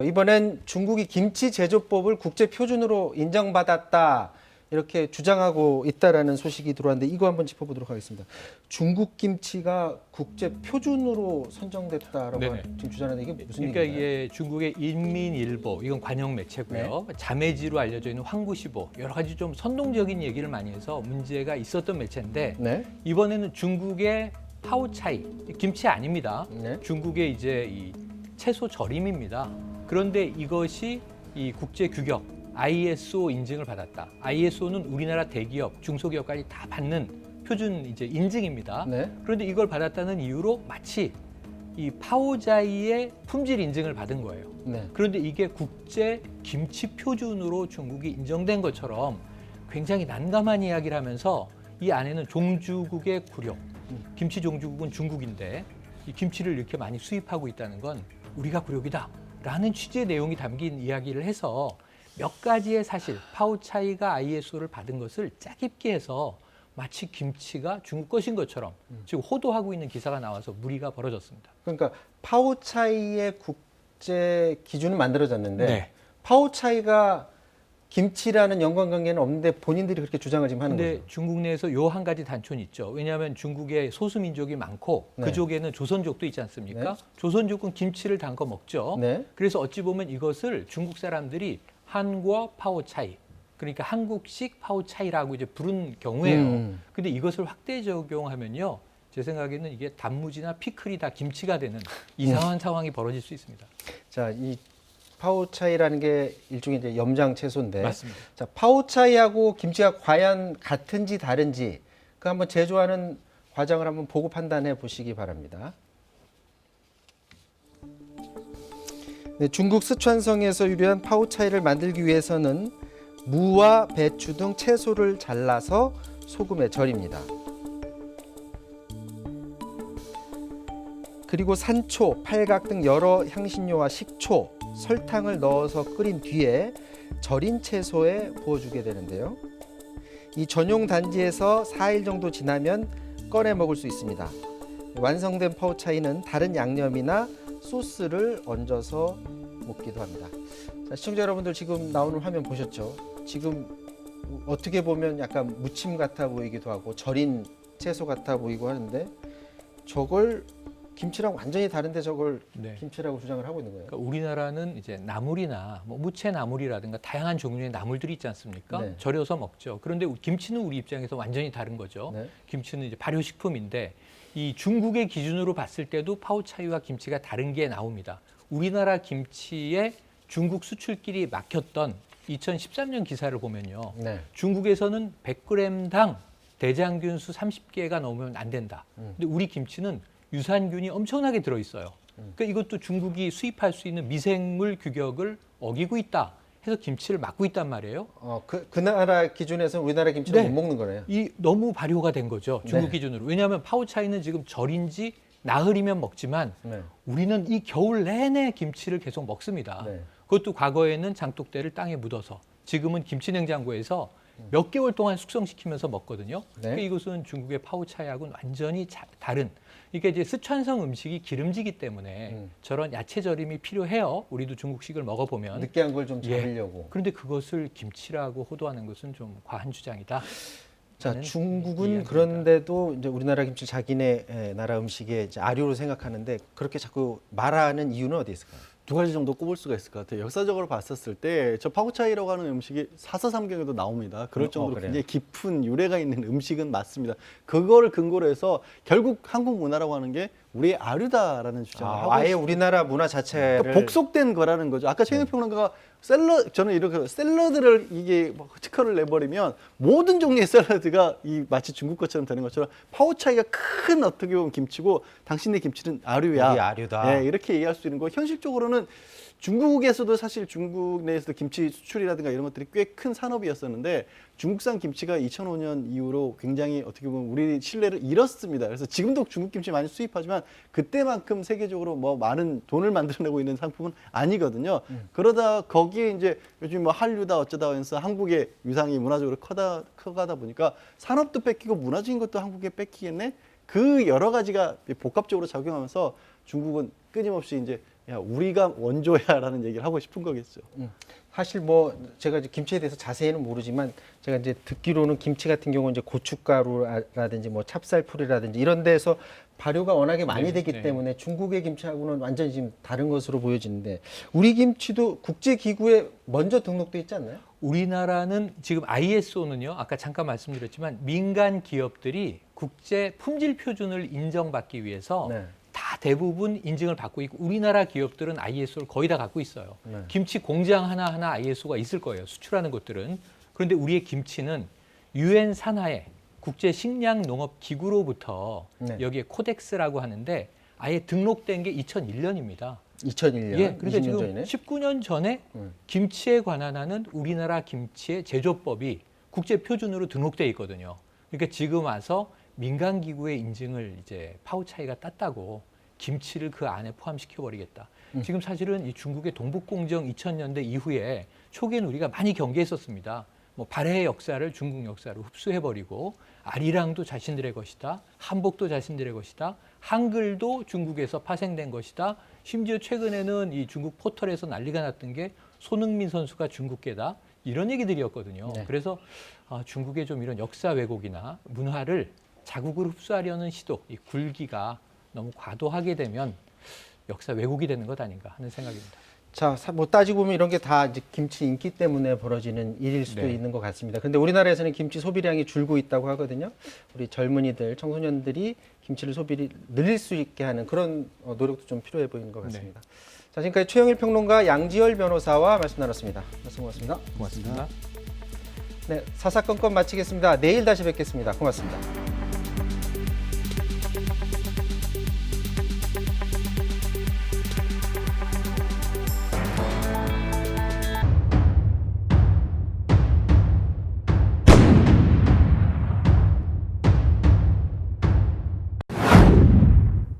이번엔 중국이 김치 제조법을 국제 표준으로 인정받았다 이렇게 주장하고 있다라는 소식이 들어왔는데 이거 한번 짚어보도록 하겠습니다. 중국 김치가 국제 표준으로 선정됐다라고 네네. 지금 주장하는데 이게 무슨 그러니까 얘기인가요? 이게 중국의 인민일보, 이건 관영 매체고요. 자매지로 알려져 있는 황구시보, 여러 가지 좀 선동적인 얘기를 많이 해서 문제가 있었던 매체인데 네. 이번에는 중국의 파오차이, 김치 아닙니다. 네. 중국의 이제 이 채소 절임입니다. 그런데 이것이 이 국제 규격 ISO 인증을 받았다. ISO는 우리나라 대기업, 중소기업까지 다 받는 표준 이제 인증입니다. 네. 그런데 이걸 받았다는 이유로 마치 이 파오자이의 품질 인증을 받은 거예요. 네. 그런데 이게 국제 김치 표준으로 중국이 인정된 것처럼 굉장히 난감한 이야기를 하면서 이 안에는 종주국의 굴욕, 김치 종주국은 중국인데 이 김치를 이렇게 많이 수입하고 있다는 건 우리가 굴욕이다라는 취지의 내용이 담긴 이야기를 해서 몇 가지의 사실, 파오차이가 ISO를 받은 것을 짜깁기 해서 마치 김치가 중국 것인 것처럼 지금 호도하고 있는 기사가 나와서 물의가 벌어졌습니다. 그러니까 파오차이의 국제 기준은 만들어졌는데 네. 파오차이가 김치라는 연관관계는 없는데 본인들이 그렇게 주장을 지금 하는 근데 거죠. 중국 내에서 요 한 가지 단초는 있죠. 왜냐하면 중국에 소수민족이 많고 네. 그쪽에는 조선족도 있지 않습니까? 네. 조선족은 김치를 담궈 먹죠. 네. 그래서 어찌 보면 이것을 중국 사람들이 한국어 파오차이, 그러니까 한국식 파오차이라고 이제 부른 경우에요. 근데 이것을 확대 적용하면요. 제 생각에는 이게 단무지나 피클이 다 김치가 되는 이상한 상황이 벌어질 수 있습니다. 자, 이 파오차이라는 게 일종의 이제 염장 채소인데, 맞습니다. 자, 파오차이하고 김치가 과연 같은지 다른지 그 한번 제조하는 과정을 한번 보고 판단해 보시기 바랍니다. 네, 중국 스촨성에서 유래한 파오차이를 만들기 위해서는 무와 배추 등 채소를 잘라서 소금에 절입니다. 그리고 산초, 팔각 등 여러 향신료와 식초, 설탕을 넣어서 끓인 뒤에 절인 채소에 부어주게 되는데요. 이 전용 단지에서 4일 정도 지나면 꺼내 먹을 수 있습니다. 완성된 파오차이는 다른 양념이나 소스를 얹어서 먹기도 합니다. 자, 시청자 여러분들 지금 나오는 화면 보셨죠? 지금 어떻게 보면 약간 무침 같아 보이기도 하고 절인 채소 같아 보이고 하는데 저걸 김치랑 완전히 다른데 저걸 네. 김치라고 주장을 하고 있는 거예요. 그러니까 우리나라는 이제 나물이나 뭐 무채 나물이라든가 다양한 종류의 나물들이 있지 않습니까? 네. 절여서 먹죠. 그런데 김치는 우리 입장에서 완전히 다른 거죠. 네. 김치는 이제 발효식품인데 이 중국의 기준으로 봤을 때도 파오차이와 김치가 다른 게 나옵니다. 우리나라 김치에 중국 수출길이 막혔던 2013년 기사를 보면요. 네. 중국에서는 100g당 대장균 수 30개가 넘으면 안 된다. 근데 우리 김치는 유산균이 엄청나게 들어있어요. 그러니까 이것도 중국이 수입할 수 있는 미생물 규격을 어기고 있다 해서 김치를 막고 있단 말이에요. 그 나라 기준에서 우리나라 김치를 네. 못 먹는 거네요. 이 너무 발효가 된 거죠. 중국 네. 기준으로. 왜냐하면 파오차이는 지금 절인지 나흘이면 먹지만 네. 우리는 이 겨울 내내 김치를 계속 먹습니다. 네. 그것도 과거에는 장독대를 땅에 묻어서 지금은 김치 냉장고에서 몇 개월 동안 숙성시키면서 먹거든요. 네. 그러니까 이것은 중국의 파오차이하고는 완전히 다른. 이게 이제 스촨성 음식이 기름지기 때문에 저런 야채 절임이 필요해요. 우리도 중국식을 먹어보면. 느끼한 걸 좀 예. 잡으려고. 그런데 그것을 김치라고 호도하는 것은 좀 과한 주장이다. 자, 하는 중국은 이야기입니다. 그런데도 이제 우리나라 김치 자기네 나라 음식의 이제 아류로 생각하는데 그렇게 자꾸 말하는 이유는 어디 있을까요? 두 가지 정도 꼽을 수가 있을 것 같아요. 역사적으로 봤었을 때 저 파오차이라고 하는 음식이 사서삼경에도 나옵니다. 그럴 정도로 그래요? 굉장히 깊은 유래가 있는 음식은 맞습니다. 그거를 근거로 해서 결국 한국 문화라고 하는 게 우리의 아류다라는 주장을 하고 아예 있습니다. 우리나라 문화 자체를 그러니까 복속된 거라는 거죠. 아까 최인욱 평론가가 저는 이렇게 샐러드를 이게 뭐 특허를 내버리면 모든 종류의 샐러드가 이 마치 중국 것처럼 되는 것처럼 파오차이가 큰 어떻게 보면 김치고 당신네 김치는 아류야. 우리 아류다. 네, 이렇게 얘기할 수 있는 거. 현실적으로는 중국에서도 사실 중국 내에서도 김치 수출이라든가 이런 것들이 꽤 큰 산업이었었는데 중국산 김치가 2005년 이후로 굉장히 어떻게 보면 우리 신뢰를 잃었습니다. 그래서 지금도 중국 김치 많이 수입하지만 그때만큼 세계적으로 뭐 많은 돈을 만들어내고 있는 상품은 아니거든요. 그러다 거기에 이제 요즘 뭐 한류다 어쩌다 해서 한국의 위상이 문화적으로 커가다 보니까 산업도 뺏기고 문화적인 것도 한국에 뺏기겠네. 그 여러 가지가 복합적으로 작용하면서 중국은 끊임없이 이제 야, 우리가 원조야라는 얘기를 하고 싶은 거겠죠. 사실 뭐 제가 이제 김치에 대해서 자세히는 모르지만 제가 이제 듣기로는 김치 같은 경우는 이제 고춧가루라든지 뭐 찹쌀풀이라든지 이런 데서 발효가 워낙에 많이 네, 되기 네. 때문에 중국의 김치하고는 완전히 지금 다른 것으로 보여지는데 우리 김치도 국제기구에 먼저 등록돼 있지 않나요? 우리나라는 지금 ISO는요, 아까 잠깐 말씀드렸지만 민간 기업들이 국제 품질 표준을 인정받기 위해서 네. 다 대부분 인증을 받고 있고 우리나라 기업들은 ISO를 거의 다 갖고 있어요. 네. 김치 공장 하나하나 ISO가 있을 거예요. 수출하는 곳들은. 그런데 우리의 김치는 유엔 산하의 국제 식량 농업 기구로부터 네. 여기에 코덱스라고 하는데 아예 등록된 게 2001년입니다. 2001년, 예, 그러니까 20년 지금 전이네. 19년 전에 김치에 관한 하는 우리나라 김치의 제조법이 국제 표준으로 등록돼 있거든요. 그러니까 지금 와서 민간 기구의 인증을 이제 파우차이가 땄다고 김치를 그 안에 포함시켜 버리겠다. 지금 사실은 이 중국의 동북공정 2000년대 이후에 초기에는 우리가 많이 경계했었습니다. 뭐 발해의 역사를 중국 역사로 흡수해 버리고 아리랑도 자신들의 것이다. 한복도 자신들의 것이다. 한글도 중국에서 파생된 것이다. 심지어 최근에는 이 중국 포털에서 난리가 났던 게 손흥민 선수가 중국계다. 이런 얘기들이었거든요. 네. 그래서 중국의 좀 이런 역사 왜곡이나 문화를 자국으로 흡수하려는 시도, 이 굴기가 너무 과도하게 되면 역사 왜곡이 되는 것 아닌가 하는 생각입니다. 자, 뭐 따지고 보면 이런 게 다 이제 김치 인기 때문에 벌어지는 일일 수도 네. 있는 것 같습니다. 그런데 우리나라에서는 김치 소비량이 줄고 있다고 하거든요. 우리 젊은이들, 청소년들이 김치를 소비를 늘릴 수 있게 하는 그런 노력도 좀 필요해 보이는 것 같습니다. 자, 지금까지 최영일 평론가, 양지열 변호사와 말씀 나눴습니다. 말씀 고맙습니다. 고맙습니다. 네, 사사건건 마치겠습니다. 내일 다시 뵙겠습니다. 고맙습니다.